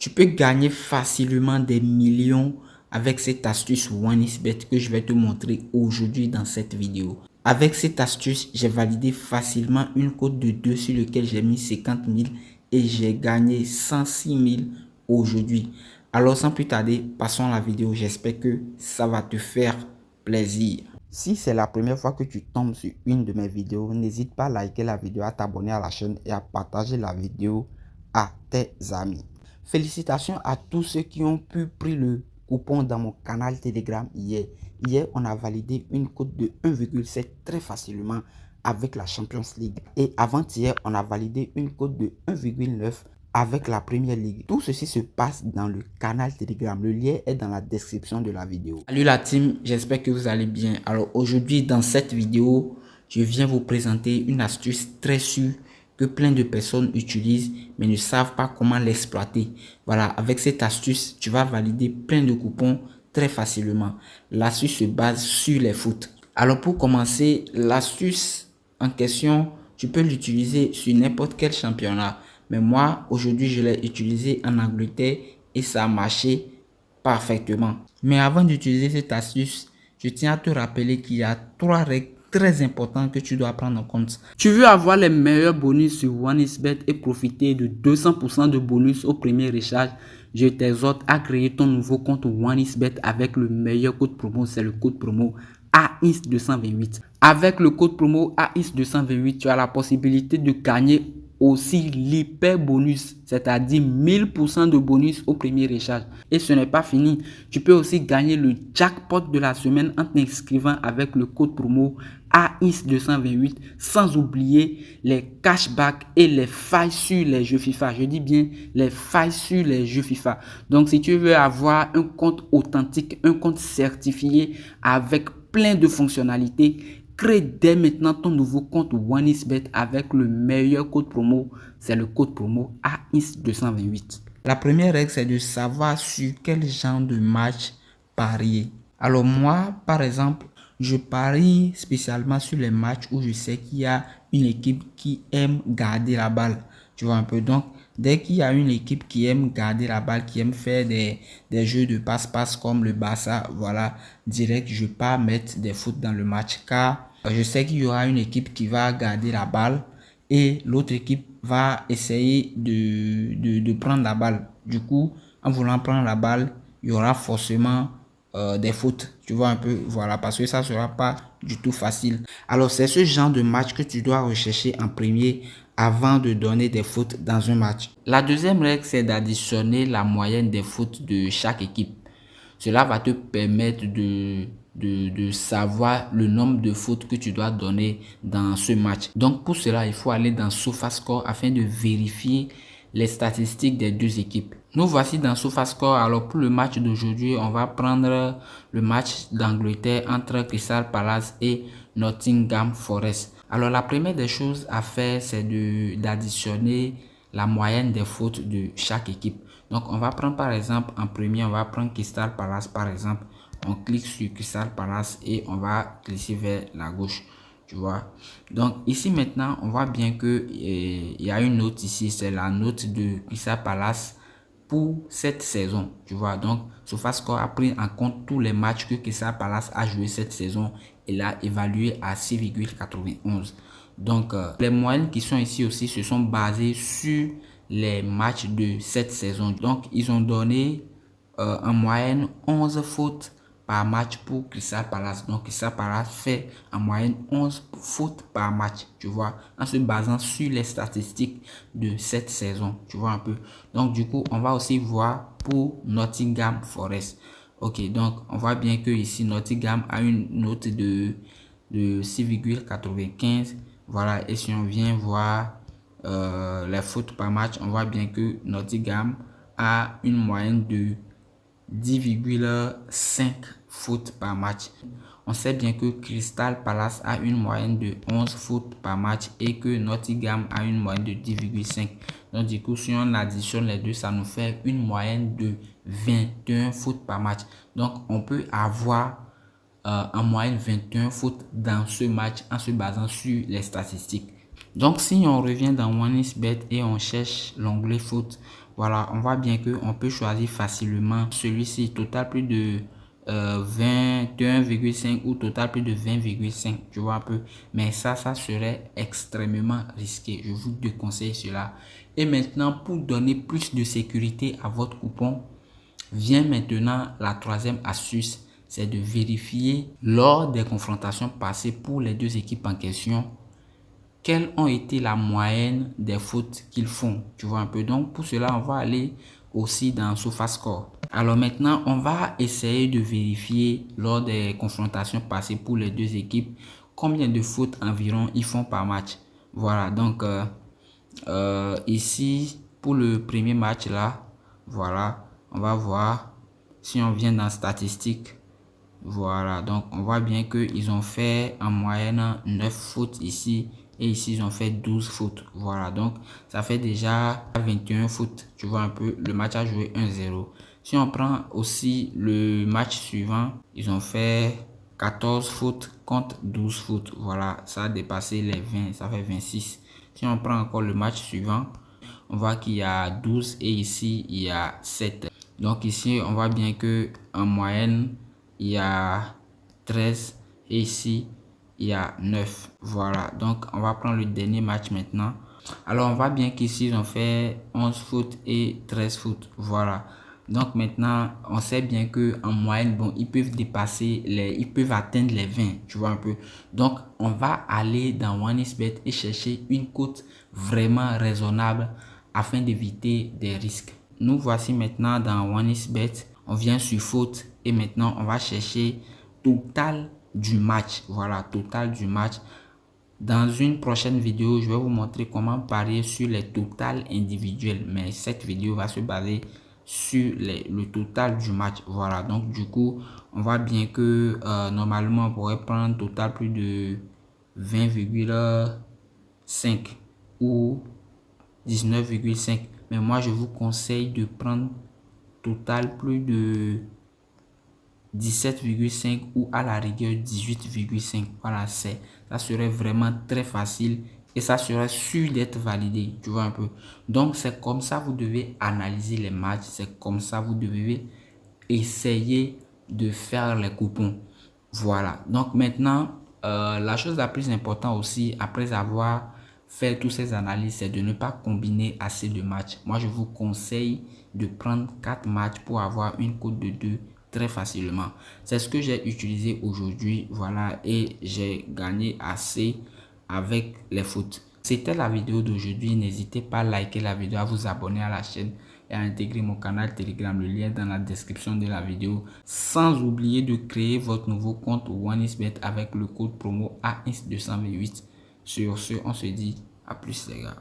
Tu peux gagner facilement des millions avec cette astuce OneXBet que je vais te montrer aujourd'hui dans cette vidéo. Avec cette astuce, j'ai validé facilement une cote de 2 sur lequel j'ai mis 50 000 et j'ai gagné 106 000 aujourd'hui. Alors sans plus tarder, passons à la vidéo. J'espère que ça va te faire plaisir. Si c'est la première fois que tu tombes sur une de mes vidéos, n'hésite pas à liker la vidéo, à t'abonner à la chaîne et à partager la vidéo à tes amis. Félicitations à tous ceux qui ont pu prendre le coupon dans mon canal Telegram hier. Hier, on a validé une cote de 1,7 très facilement avec la Champions League. Et avant-hier, on a validé une cote de 1,9 avec la Premier League. Tout ceci se passe dans le canal Telegram. Le lien est dans la description de la vidéo. Salut la team, j'espère que vous allez bien. Alors aujourd'hui, dans cette vidéo, je viens vous présenter une astuce très sûre que plein de personnes utilisent mais ne savent pas comment l'exploiter. Voilà, avec cette astuce, tu vas valider plein de coupons très facilement. L'astuce se base sur les foot. Alors pour commencer, l'astuce en question, tu peux l'utiliser sur n'importe quel championnat. Mais moi, aujourd'hui, je l'ai utilisé en Angleterre et ça a marché parfaitement. Mais avant d'utiliser cette astuce, je tiens à te rappeler qu'il y a 3 règles très important que tu dois prendre en compte. Tu veux avoir les meilleurs bonus sur OneXBet et profiter de 200% de bonus au premier recharge, je t'exhorte à créer ton nouveau compte OneXBet avec le meilleur code promo, c'est le code promo AIS228. Avec le code promo AIS228, tu as la possibilité de gagner aussi l'hyper bonus, c'est-à-dire 1000% de bonus au premier recharge. Et ce n'est pas fini, tu peux aussi gagner le jackpot de la semaine en t'inscrivant avec le code promo AIS228, sans oublier les cashbacks et les failles sur les jeux FIFA. Je dis bien les failles sur les jeux FIFA. Donc si tu veux avoir un compte authentique, un compte certifié avec plein de fonctionnalités, crée dès maintenant ton nouveau compte OneXBet avec le meilleur code promo, c'est le code promo AIS228. La première règle, c'est de savoir sur quel genre de match parier. Alors moi, par exemple, je parie spécialement sur les matchs où je sais qu'il y a une équipe qui aime garder la balle. Tu vois un peu. Donc, dès qu'il y a une équipe qui aime garder la balle, qui aime faire des jeux de passe-passe comme le Barça, voilà, direct, je ne vais pas mettre des foot dans le match car je sais qu'il y aura une équipe qui va garder la balle et l'autre équipe va essayer de prendre la balle. Du coup, en voulant prendre la balle, il y aura forcément des fautes, tu vois un peu, voilà, parce que ça sera pas du tout facile. Alors c'est ce genre de match que tu dois rechercher en premier avant de donner des fautes dans un match. La deuxième règle, c'est d'additionner la moyenne des fautes de chaque équipe. Cela va te permettre de savoir le nombre de fautes que tu dois donner dans ce match. Donc pour cela, il faut aller dans SofaScore afin de vérifier les statistiques des deux équipes. Nous voici dans SofaScore. Alors pour le match d'aujourd'hui, on va prendre le match d'Angleterre entre Crystal Palace et Nottingham Forest. Alors la première des choses à faire, c'est d'additionner la moyenne des fautes de chaque équipe. Donc on va prendre par exemple en premier, on va prendre Crystal Palace par exemple. On clique sur Crystal Palace et on va glisser vers la gauche. Tu vois, donc ici maintenant on voit bien que il y a une note ici, c'est la note de Crystal Palace pour cette saison. Tu vois, donc SofaScore a pris en compte tous les matchs que Crystal Palace a joué cette saison et l'a évalué à 6,91. Donc les moyennes qui sont ici aussi se sont basées sur les matchs de cette saison. Donc ils ont donné en moyenne 11 fautes par match pour Crystal Palace. Donc Crystal Palace fait en moyenne 11 fautes par match, tu vois, en se basant sur les statistiques de cette saison, tu vois un peu. Donc du coup, on va aussi voir pour Nottingham Forest. Ok, donc on voit bien que ici Nottingham a une note de 6,95. Voilà, et si on vient voir les fautes par match, on voit bien que Nottingham a une moyenne de 10,5 fautes par match. On sait bien que Crystal Palace a une moyenne de 11 fautes par match et que Nottingham a une moyenne de 10,5. Donc du coup, si on additionne les deux, ça nous fait une moyenne de 21 fautes par match. Donc on peut avoir en moyenne 21 fautes dans ce match en se basant sur les statistiques. Donc si on revient dans OneXBet et on cherche l'onglet foot, Voilà, on voit bien que on peut choisir facilement celui-ci, total plus de 21,5 ou total plus de 20,5, tu vois un peu. Mais ça serait extrêmement risqué. Je vous déconseille cela. Et maintenant, pour donner plus de sécurité à votre coupon, vient maintenant la troisième astuce, c'est de vérifier lors des confrontations passées pour les deux équipes en question, quelles ont été la moyenne des fautes qu'ils font, tu vois un peu. Donc pour cela, on va aller aussi dans SofaScore. Alors maintenant, on va essayer de vérifier lors des confrontations passées pour les deux équipes combien de fautes environ ils font par match. Voilà, donc ici pour le premier match là, voilà, on va voir si on vient dans statistiques. Voilà, donc on voit bien qu'ils ont fait en moyenne 9 fautes ici. Et ici, ils ont fait 12 fautes. Voilà, donc ça fait déjà 21 fautes. Tu vois un peu, le match a joué 1-0. Si on prend aussi le match suivant, ils ont fait 14 fautes contre 12 fautes. Voilà, ça a dépassé les 20, ça fait 26. Si on prend encore le match suivant, on voit qu'il y a 12 et ici, il y a 7. Donc ici, on voit bien que en moyenne, il y a 13 et ici, il y a 9. Voilà, donc on va prendre le dernier match maintenant. Alors, on voit bien qu'ici, ils ont fait 11 fautes et 13 fautes. Voilà. Donc maintenant, on sait bien que en moyenne, bon, ils peuvent dépasser ils peuvent atteindre les 20, tu vois un peu. Donc, on va aller dans OneXBet et chercher une cote vraiment raisonnable afin d'éviter des risques. Nous voici maintenant dans OneXBet. On vient sur faute et maintenant, on va chercher total du match. Voilà, total du match. Dans une prochaine vidéo, je vais vous montrer comment parier sur les totals individuels. Mais cette vidéo va se baser sur le total du match. Voilà, donc du coup, on voit bien que normalement, on pourrait prendre total plus de 20,5 ou 19,5. Mais moi, je vous conseille de prendre total plus de 17,5 ou à la rigueur 18,5. Voilà, ça serait vraiment très facile et ça serait sûr d'être validé, tu vois un peu. Donc c'est comme ça vous devez analyser les matchs, c'est comme ça vous devez essayer de faire les coupons. Voilà, donc maintenant la chose la plus importante aussi après avoir fait toutes ces analyses, c'est de ne pas combiner assez de matchs. Moi je vous conseille de prendre 4 matchs pour avoir une cote de 2 très facilement. C'est ce que j'ai utilisé aujourd'hui, voilà, et j'ai gagné assez avec les foot. C'était la vidéo d'aujourd'hui. N'hésitez pas à liker la vidéo, à vous abonner à la chaîne et à intégrer mon canal Telegram, le lien dans la description de la vidéo. Sans oublier de créer votre nouveau compte OneXBet avec le code promo AINS228. Sur ce, on se dit à plus les gars.